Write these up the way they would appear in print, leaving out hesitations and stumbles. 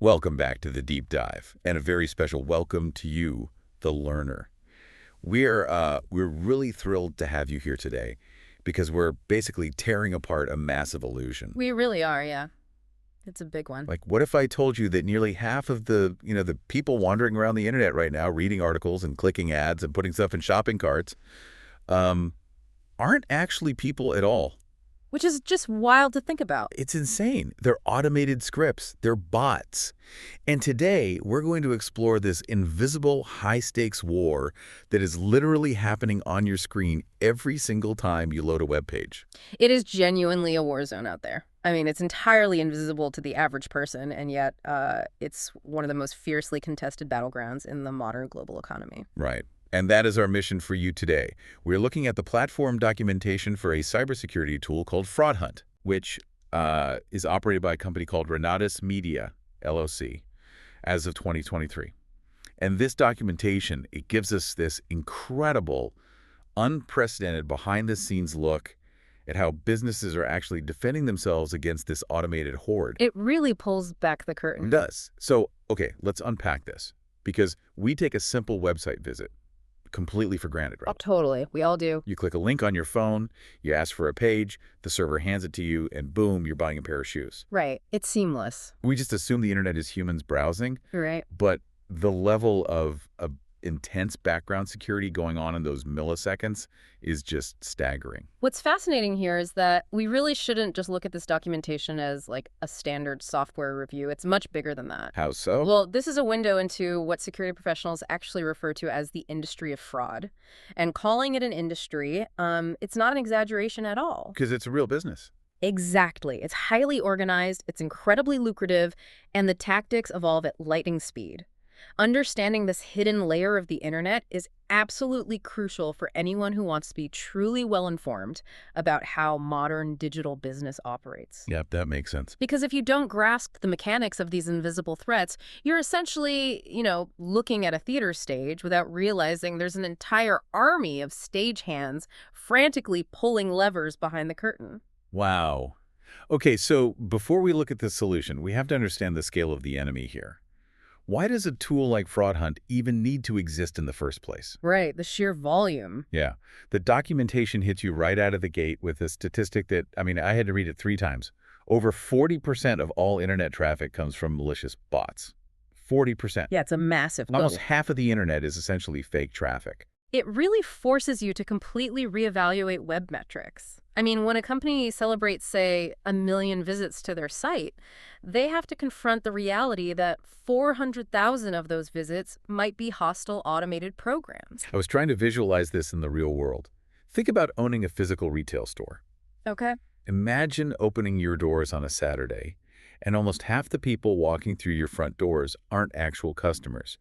Welcome back to the deep dive, and a very special welcome to you, the learner. We're really thrilled to have you here today because we're basically tearing apart a massive illusion. We really are, yeah. It's a big one. Like, what if I told you that nearly half of the people wandering around the internet right now, reading articles and clicking ads and putting stuff in shopping carts, aren't actually people at all? Which is just wild to think about. It's insane. They're automated scripts. They're bots. And today, we're going to explore this invisible, high-stakes war that is literally happening on your screen every single time you load a web page. It is genuinely a war zone out there. I mean, it's entirely invisible to the average person, and yet it's one of the most fiercely contested battlegrounds in the modern global economy. Right. And that is our mission for you today. We're looking at the platform documentation for a cybersecurity tool called FraudHunt, which is operated by a company called Renatus Media, LLC, as of 2023. And this documentation, it gives us this incredible, unprecedented behind-the-scenes look at how businesses are actually defending themselves against this automated horde. It really pulls back the curtain. It does. So, okay, let's unpack this, because we take a simple website visit completely for granted, right? Oh, totally. We all do. You click a link on your phone, you ask for a page, the server hands it to you, and boom, you're buying a pair of shoes. Right. It's seamless. We just assume the internet is humans browsing, Right. but the level of intense background security going on in those milliseconds is just staggering. What's fascinating here is that we really shouldn't just look at this documentation as like a standard software review. It's much bigger than that. How so? Well, this is a window into what security professionals actually refer to as the industry of fraud. And calling it an industry, it's not an exaggeration at all. Because it's a real business. Exactly. It's highly organized, it's incredibly lucrative, and the tactics evolve at lightning speed. Understanding this hidden layer of the internet is absolutely crucial for anyone who wants to be truly well-informed about how modern digital business operates. Yep, that makes sense. Because if you don't grasp the mechanics of these invisible threats, you're essentially, looking at a theater stage without realizing there's an entire army of stagehands frantically pulling levers behind the curtain. Wow. Okay, so before we look at the solution, we have to understand the scale of the enemy here. Why does a tool like FraudHunt even need to exist in the first place? Right, the sheer volume. Yeah. The documentation hits you right out of the gate with a statistic that, I had to read it 3 times. Over 40% of all internet traffic comes from malicious bots. 40%. Yeah, it's a massive Almost goal. half of the internet is essentially fake traffic. It really forces you to completely reevaluate web metrics. When a company celebrates, say, 1 million visits to their site, they have to confront the reality that 400,000 of those visits might be hostile automated programs. I was trying to visualize this in the real world. Think about owning a physical retail store. Okay. Imagine opening your doors on a Saturday, and almost half the people walking through your front doors aren't actual customers.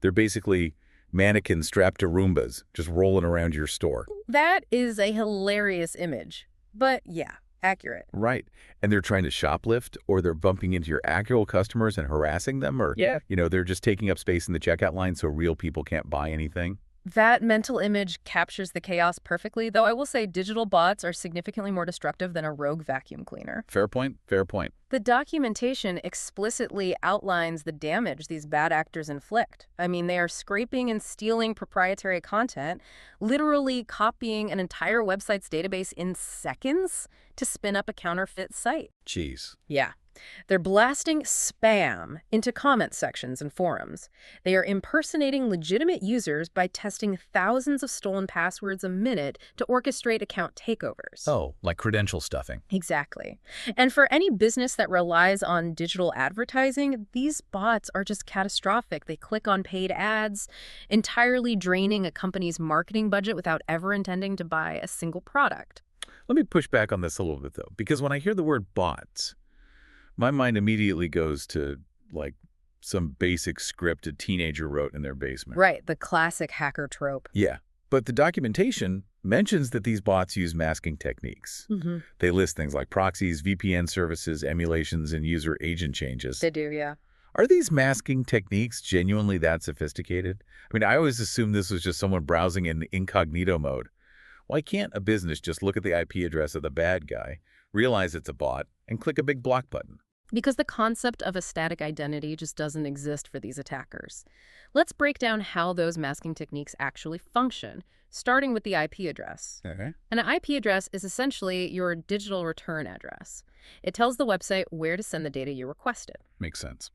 They're basically mannequins strapped to Roombas, just rolling around your store. That is a hilarious image. But yeah, accurate. Right. And they're trying to shoplift, or they're bumping into your actual customers and harassing them, or, they're just taking up space in the checkout line so real people can't buy anything. That mental image captures the chaos perfectly, though I will say digital bots are significantly more destructive than a rogue vacuum cleaner. Fair point, fair point. The documentation explicitly outlines the damage these bad actors inflict. They are scraping and stealing proprietary content, literally copying an entire website's database in seconds to spin up a counterfeit site. Jeez. Yeah. They're blasting spam into comment sections and forums. They are impersonating legitimate users by testing thousands of stolen passwords a minute to orchestrate account takeovers. Oh, like credential stuffing. Exactly. And for any business that relies on digital advertising, these bots are just catastrophic. They click on paid ads, entirely draining a company's marketing budget without ever intending to buy a single product. Let me push back on this a little bit, though, because when I hear the word bots, my mind immediately goes to, some basic script a teenager wrote in their basement. Right, the classic hacker trope. Yeah, but the documentation mentions that these bots use masking techniques. They list things like proxies, VPN services, emulations, and user agent changes. They do, yeah. Are these masking techniques genuinely that sophisticated? I always assumed this was just someone browsing in incognito mode. Why can't a business just look at the IP address of the bad guy, realize it's a bot, and click a big block button? Because the concept of a static identity just doesn't exist for these attackers. Let's break down how those masking techniques actually function, starting with the IP address. Okay. An IP address is essentially your digital return address. It tells the website where to send the data you requested. Makes sense.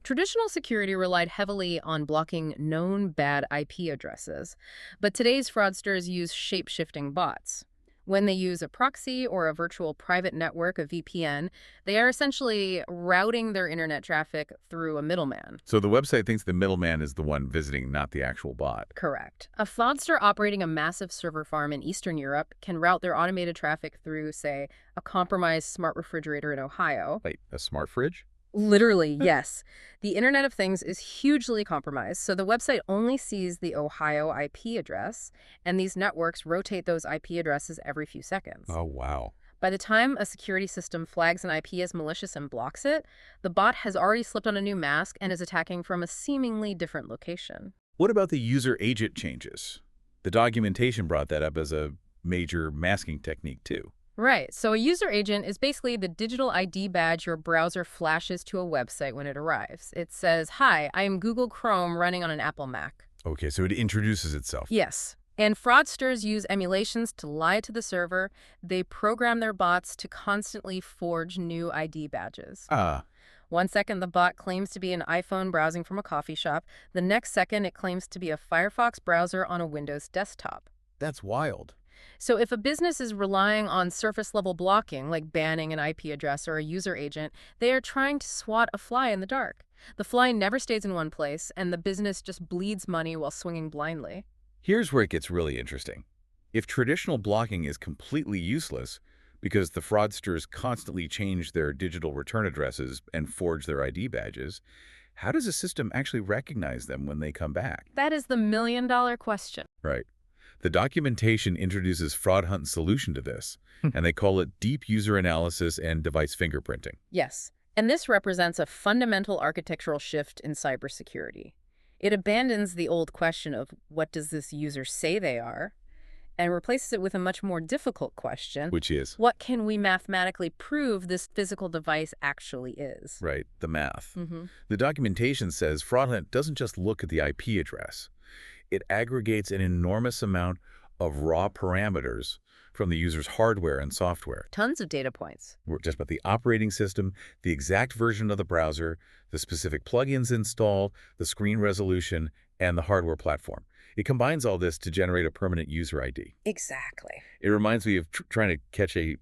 Traditional security relied heavily on blocking known bad IP addresses, but today's fraudsters use shape-shifting bots. When they use a proxy or a virtual private network, a VPN, they are essentially routing their internet traffic through a middleman. So the website thinks the middleman is the one visiting, not the actual bot. Correct. A fraudster operating a massive server farm in Eastern Europe can route their automated traffic through, say, a compromised smart refrigerator in Ohio. Wait, a smart fridge? Literally, yes. The Internet of Things is hugely compromised, so the website only sees the Ohio IP address, and these networks rotate those IP addresses every few seconds. Oh, wow. By the time a security system flags an IP as malicious and blocks it, the bot has already slipped on a new mask and is attacking from a seemingly different location. What about the user agent changes? The documentation brought that up as a major masking technique, too. Right, so a user agent is basically the digital ID badge your browser flashes to a website when it arrives. It says, "Hi, I am Google Chrome running on an Apple Mac." Okay, so it introduces itself. Yes. And fraudsters use emulations to lie to the server. They program their bots to constantly forge new ID badges. Ah, 1 second, the bot claims to be an iPhone browsing from a coffee shop. The next second, it claims to be a Firefox browser on a Windows desktop. that's wild. So if a business is relying on surface-level blocking, like banning an IP address or a user agent, they are trying to swat a fly in the dark. The fly never stays in one place, and the business just bleeds money while swinging blindly. Here's where it gets really interesting. If traditional blocking is completely useless because the fraudsters constantly change their digital return addresses and forge their ID badges, how does a system actually recognize them when they come back? That is the million-dollar question. Right. The documentation introduces FraudHunt's solution to this, and they call it deep user analysis and device fingerprinting. Yes, and this represents a fundamental architectural shift in cybersecurity. It abandons the old question of what does this user say they are, and replaces it with a much more difficult question, Which is, what can we mathematically prove this physical device actually is? right, the math. Mm-hmm. The documentation says FraudHunt doesn't just look at the IP address. It aggregates an enormous amount of raw parameters from the user's hardware and software. Tons of data points. We're just about the operating system, the exact version of the browser, the specific plugins installed, the screen resolution, and the hardware platform. It combines all this to generate a permanent user ID. Exactly. It reminds me of trying to catch the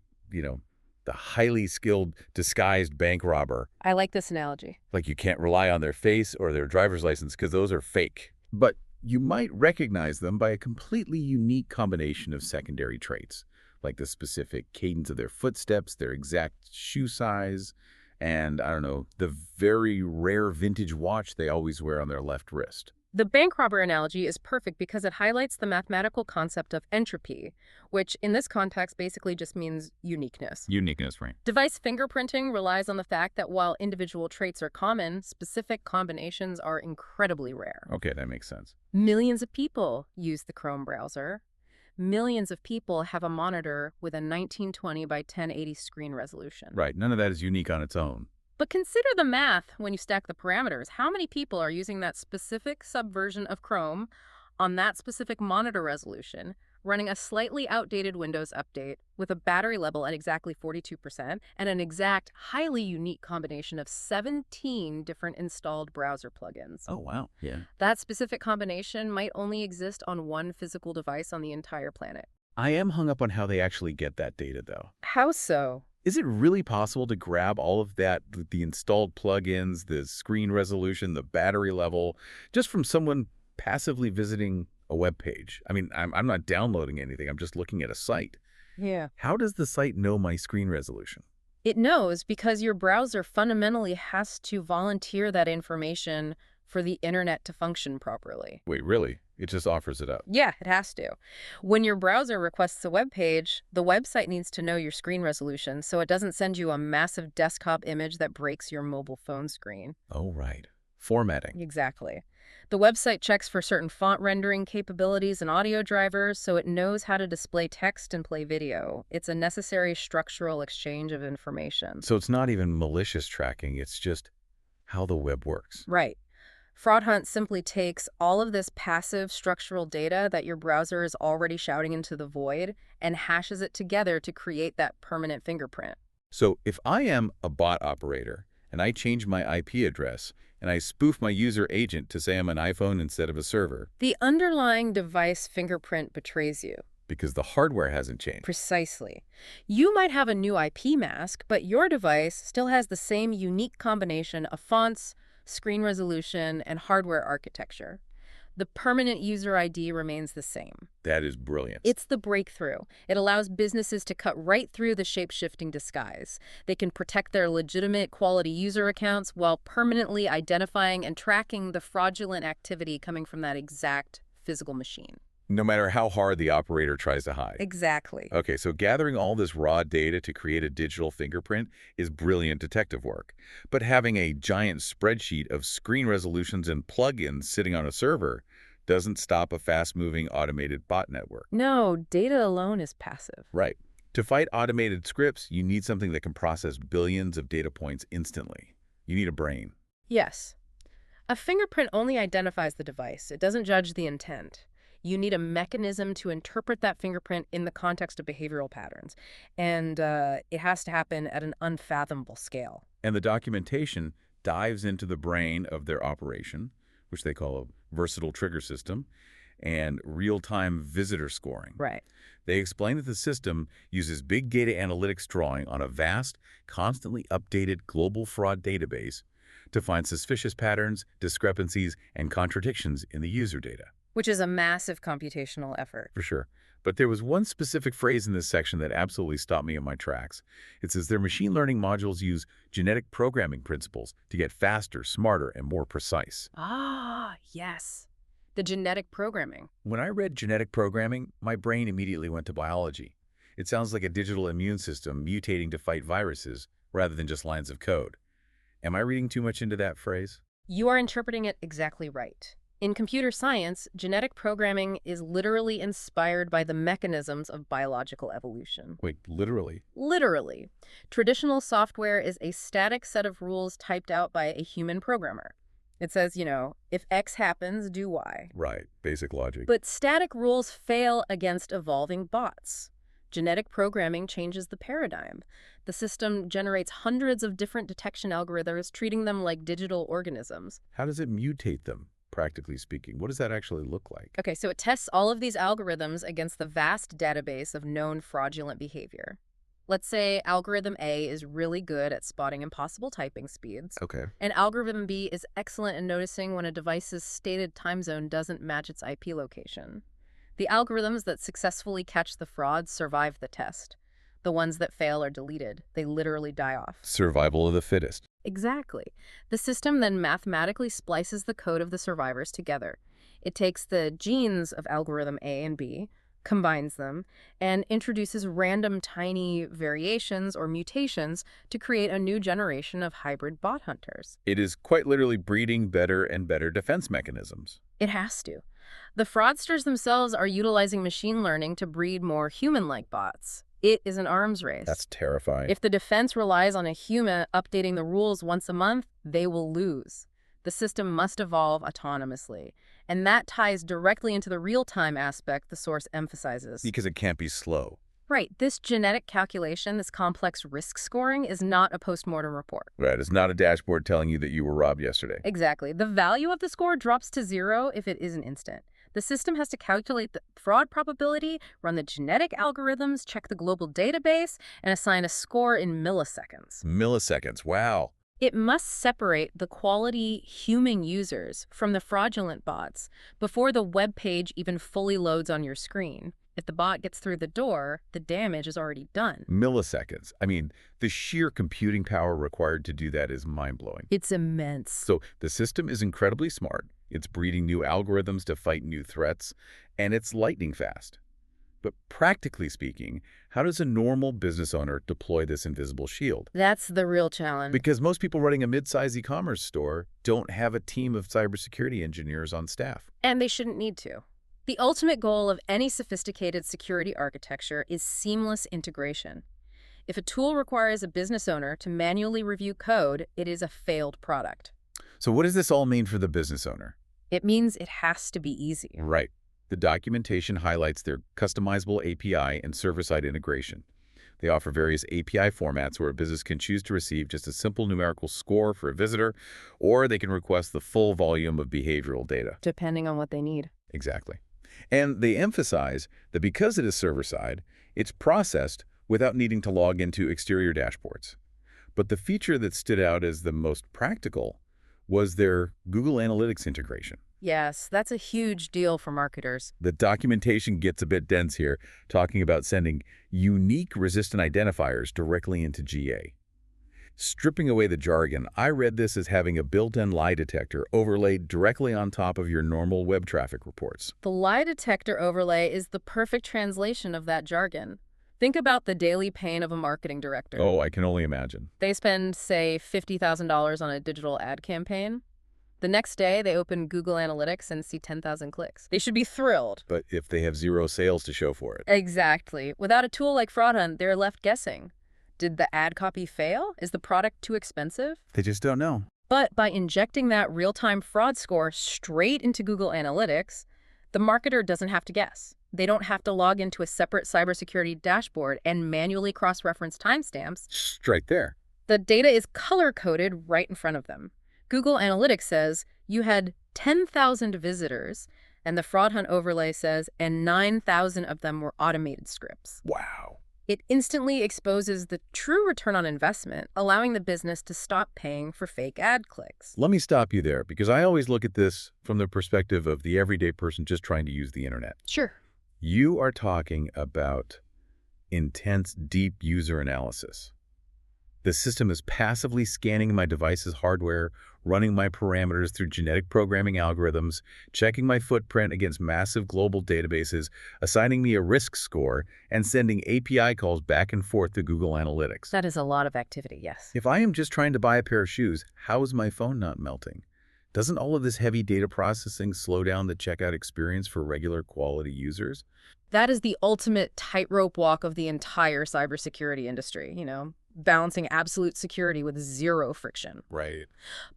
highly skilled, disguised bank robber. I like this analogy. Like you can't rely on their face or their driver's license because those are fake. But you might recognize them by a completely unique combination of secondary traits, like the specific cadence of their footsteps, their exact shoe size, and, I don't know, the very rare vintage watch they always wear on their left wrist. The bank robber analogy is perfect because it highlights the mathematical concept of entropy, which in this context basically just means uniqueness. Uniqueness, right? Device fingerprinting relies on the fact that while individual traits are common, specific combinations are incredibly rare. Okay, that makes sense. Millions of people use the Chrome browser. Millions of people have a monitor with a 1920 by 1080 screen resolution. Right, none of that is unique on its own. But consider the math when you stack the parameters. How many people are using that specific subversion of Chrome on that specific monitor resolution, running a slightly outdated Windows update with a battery level at exactly 42% and an exact, highly unique combination of 17 different installed browser plugins? Oh, wow. Yeah. That specific combination might only exist on one physical device on the entire planet. I am hung up on how they actually get that data, though. How so? Is it really possible to grab all of that, the installed plugins, the screen resolution, the battery level, just from someone passively visiting a web page? I mean, I'm not downloading anything. I'm just looking at a site. Yeah. How does the site know my screen resolution? It knows because your browser fundamentally has to volunteer that information for the internet to function properly. Wait, really? It just offers it up? Yeah, it has to. When your browser requests a web page, the website needs to know your screen resolution so it doesn't send you a massive desktop image that breaks your mobile phone screen. Oh, right. Formatting. Exactly. The website checks for certain font rendering capabilities and audio drivers, so it knows how to display text and play video. It's a necessary structural exchange of information. So it's not even malicious tracking, it's just how the web works. Right. FraudHunt simply takes all of this passive structural data that your browser is already shouting into the void and hashes it together to create that permanent fingerprint. So if I am a bot operator and I change my IP address and I spoof my user agent to say I'm an iPhone instead of a server The underlying device fingerprint betrays you. because the hardware hasn't changed. Precisely. You might have a new IP mask, but your device still has the same unique combination of fonts, screen resolution, and hardware architecture. The permanent user ID remains the same. That is brilliant. It's the breakthrough. It allows businesses to cut right through the shape-shifting disguise. They can protect their legitimate quality user accounts while permanently identifying and tracking the fraudulent activity coming from that exact physical machine. No matter how hard the operator tries to hide. Exactly. Okay, so gathering all this raw data to create a digital fingerprint is brilliant detective work. But having a giant spreadsheet of screen resolutions and plugins sitting on a server doesn't stop a fast-moving automated bot network. No, data alone is passive. Right. To fight automated scripts, you need something that can process billions of data points instantly. You need a brain. Yes. A fingerprint only identifies the device. It doesn't judge the intent. You need a mechanism to interpret that fingerprint in the context of behavioral patterns. And it has to happen at an unfathomable scale. And the documentation dives into the brain of their operation, which they call a versatile trigger system, and real-time visitor scoring. Right. They explain that the system uses big data analytics drawing on a vast, constantly updated global fraud database to find suspicious patterns, discrepancies, and contradictions in the user data. Which is a massive computational effort. For sure. But there was one specific phrase in this section that absolutely stopped me in my tracks. It says their machine learning modules use genetic programming principles to get faster, smarter, and more precise. Ah, yes. The genetic programming. When I read genetic programming, my brain immediately went to biology. It sounds like a digital immune system mutating to fight viruses rather than just lines of code. Am I reading too much into that phrase? You are interpreting it exactly right. In computer science, genetic programming is literally inspired by the mechanisms of biological evolution. Wait, literally? Literally. Traditional software is a static set of rules typed out by a human programmer. It says, if X happens, do Y. Right, basic logic. But static rules fail against evolving bots. Genetic programming changes the paradigm. The system generates hundreds of different detection algorithms, treating them like digital organisms. How does it mutate them, practically speaking? What does that actually look like? Okay, so it tests all of these algorithms against the vast database of known fraudulent behavior. Let's say algorithm A is really good at spotting impossible typing speeds, Okay. and algorithm B is excellent in noticing when a device's stated time zone doesn't match its IP location. The algorithms that successfully catch the fraud survive the test. The ones that fail are deleted. They literally die off. Survival of the fittest. Exactly. The system then mathematically splices the code of the survivors together. It takes the genes of algorithm A and B, combines them, and introduces random tiny variations or mutations to create a new generation of hybrid bot hunters. It is quite literally breeding better and better defense mechanisms. It has to. The fraudsters themselves are utilizing machine learning to breed more human-like bots. It is an arms race. That's terrifying. If the defense relies on a human updating the rules once a month, they will lose. The system must evolve autonomously. And that ties directly into the real-time aspect the source emphasizes. Because it can't be slow. Right. This genetic calculation, this complex risk scoring, is not a postmortem report. Right. It's not a dashboard telling you that you were robbed yesterday. Exactly. The value of the score drops to 0 if it isn't instant. The system has to calculate the fraud probability, run the genetic algorithms, check the global database, and assign a score in milliseconds. Milliseconds. Wow. It must separate the quality human users from the fraudulent bots before the web page even fully loads on your screen. If the bot gets through the door, the damage is already done. Milliseconds. I mean, the sheer computing power required to do that is mind-blowing. It's immense. So the system is incredibly smart. It's breeding new algorithms to fight new threats, and it's lightning fast. But practically speaking, how does a normal business owner deploy this invisible shield? That's the real challenge. Because most people running a mid-size e-commerce store don't have a team of cybersecurity engineers on staff. And they shouldn't need to. The ultimate goal of any sophisticated security architecture is seamless integration. If a tool requires a business owner to manually review code, it is a failed product. So what does this all mean for the business owner? It means it has to be easy. Right. The documentation highlights their customizable API and server-side integration. They offer various API formats where a business can choose to receive just a simple numerical score for a visitor, or they can request the full volume of behavioral data. Depending on what they need. Exactly. And they emphasize that because it is server-side, it's processed without needing to log into exterior dashboards. But the feature that stood out as the most practical was their Google Analytics integration. Yes, that's a huge deal for marketers. The documentation gets a bit dense here, talking about sending unique resistant identifiers directly into GA. Stripping away the jargon, I read this as having a built-in lie detector overlaid directly on top of your normal web traffic reports. The lie detector overlay is the perfect translation of that jargon. Think about the daily pain of a marketing director. Oh, I can only imagine. They spend, say, $50,000 on a digital ad campaign. The next day, they open Google Analytics and see 10,000 clicks. They should be thrilled. But if they have zero sales to show for it. Exactly. Without a tool like FraudHunt, they're left guessing. Did the ad copy fail? Is the product too expensive? They just don't know. But by injecting that real-time fraud score straight into Google Analytics, the marketer doesn't have to guess. They don't have to log into a separate cybersecurity dashboard and manually cross-reference timestamps. Straight there. The data is color-coded right in front of them. Google Analytics says you had 10,000 visitors, and the FraudHunt overlay says, and 9,000 of them were automated scripts. Wow. It instantly exposes the true return on investment, allowing the business to stop paying for fake ad clicks. Let me stop you there, because I always look at this from the perspective of the everyday person just trying to use the internet. Sure. You are talking about intense, deep user analysis. The system is passively scanning my device's hardware, running my parameters through genetic programming algorithms, checking my footprint against massive global databases, assigning me a risk score, and sending API calls back and forth to Google Analytics. That is a lot of activity, yes. If I am just trying to buy a pair of shoes, how is my phone not melting? Doesn't all of this heavy data processing slow down the checkout experience for regular quality users? That is the ultimate tightrope walk of the entire cybersecurity industry, balancing absolute security with zero friction. Right.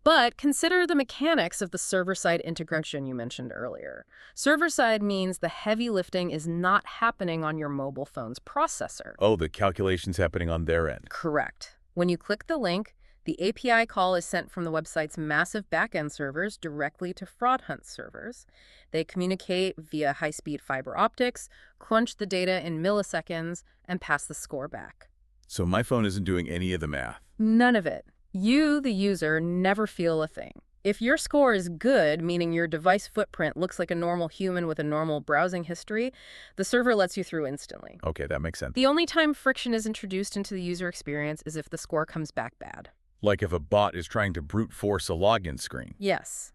But consider the mechanics of the server-side integration you mentioned earlier. Server-side means the heavy lifting is not happening on your mobile phone's processor. Oh, the calculation's happening on their end. Correct. When you click the link, the API call is sent from the website's massive backend servers directly to FraudHunt servers. They communicate via high-speed fiber optics, crunch the data in milliseconds, and pass the score back. So my phone isn't doing any of the math. None of it. You, the user, never feel a thing. If your score is good, meaning your device footprint looks like a normal human with a normal browsing history, the server lets you through instantly. Okay, that makes sense. The only time friction is introduced into the user experience is if the score comes back bad. Like if a bot is trying to brute force a login screen. Yes.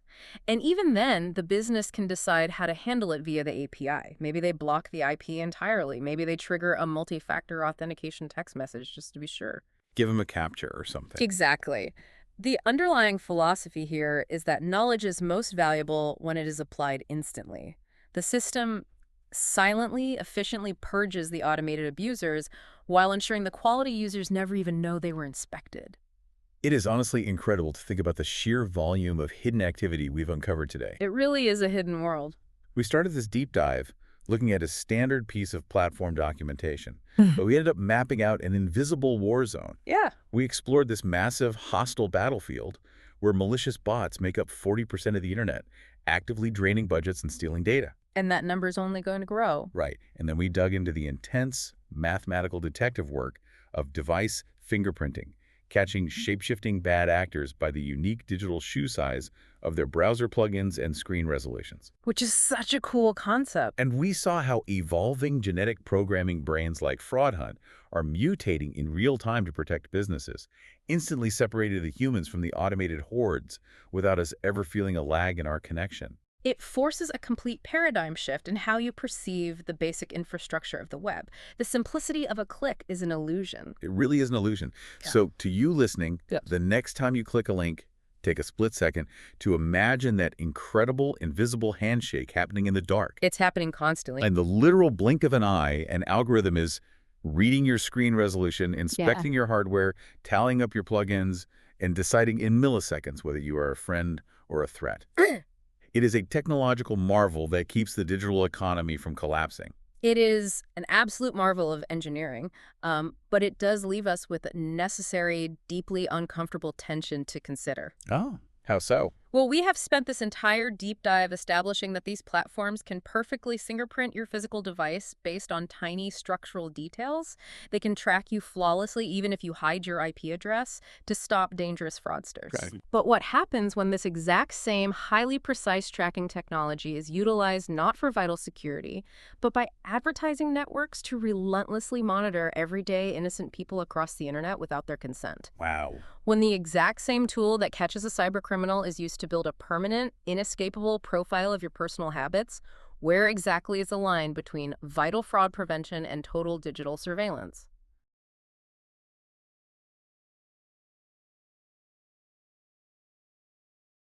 And even then, the business can decide how to handle it via the API. Maybe they block the IP entirely. Maybe they trigger a multi-factor authentication text message just to be sure. Give them a captcha or something. Exactly. The underlying philosophy here is that knowledge is most valuable when it is applied instantly. The system silently, efficiently purges the automated abusers while ensuring the quality users never even know they were inspected. It is honestly incredible to think about the sheer volume of hidden activity we've uncovered today. It really is a hidden world. We started this deep dive looking at a standard piece of platform documentation, but we ended up mapping out an invisible war zone. Yeah. We explored this massive hostile battlefield where malicious bots make up 40% of the internet, actively draining budgets and stealing data. And that number's only going to grow. Right. And then we dug into the intense mathematical detective work of device fingerprinting, catching shape-shifting bad actors by the unique digital shoe size of their browser plugins and screen resolutions. Which is such a cool concept. And we saw how evolving genetic programming brains like FraudHunt are mutating in real time to protect businesses, instantly separating the humans from the automated hordes without us ever feeling a lag in our connection. It forces a complete paradigm shift in how you perceive the basic infrastructure of the web. The simplicity of a click is an illusion. It really is an illusion. Yeah. So to you listening, Yes. the next time you click a link, take a split second to imagine that incredible invisible handshake happening in the dark. It's happening constantly. And the literal blink of an eye, an algorithm is reading your screen resolution, inspecting your hardware, tallying up your plugins, and deciding in milliseconds whether you are a friend or a threat. It is a technological marvel that keeps the digital economy from collapsing. It is an absolute marvel of engineering, but it does leave us with a necessary, deeply uncomfortable tension to consider. Oh, how so? Well, we have spent this entire deep dive establishing that these platforms can perfectly fingerprint your physical device based on tiny structural details. They can track you flawlessly even if you hide your IP address to stop dangerous fraudsters. Okay. But what happens when this exact same highly precise tracking technology is utilized not for vital security, but by advertising networks to relentlessly monitor everyday innocent people across the internet without their consent? Wow. When the exact same tool that catches a cybercriminal is used to build a permanent, inescapable profile of your personal habits, where exactly is the line between vital fraud prevention and total digital surveillance?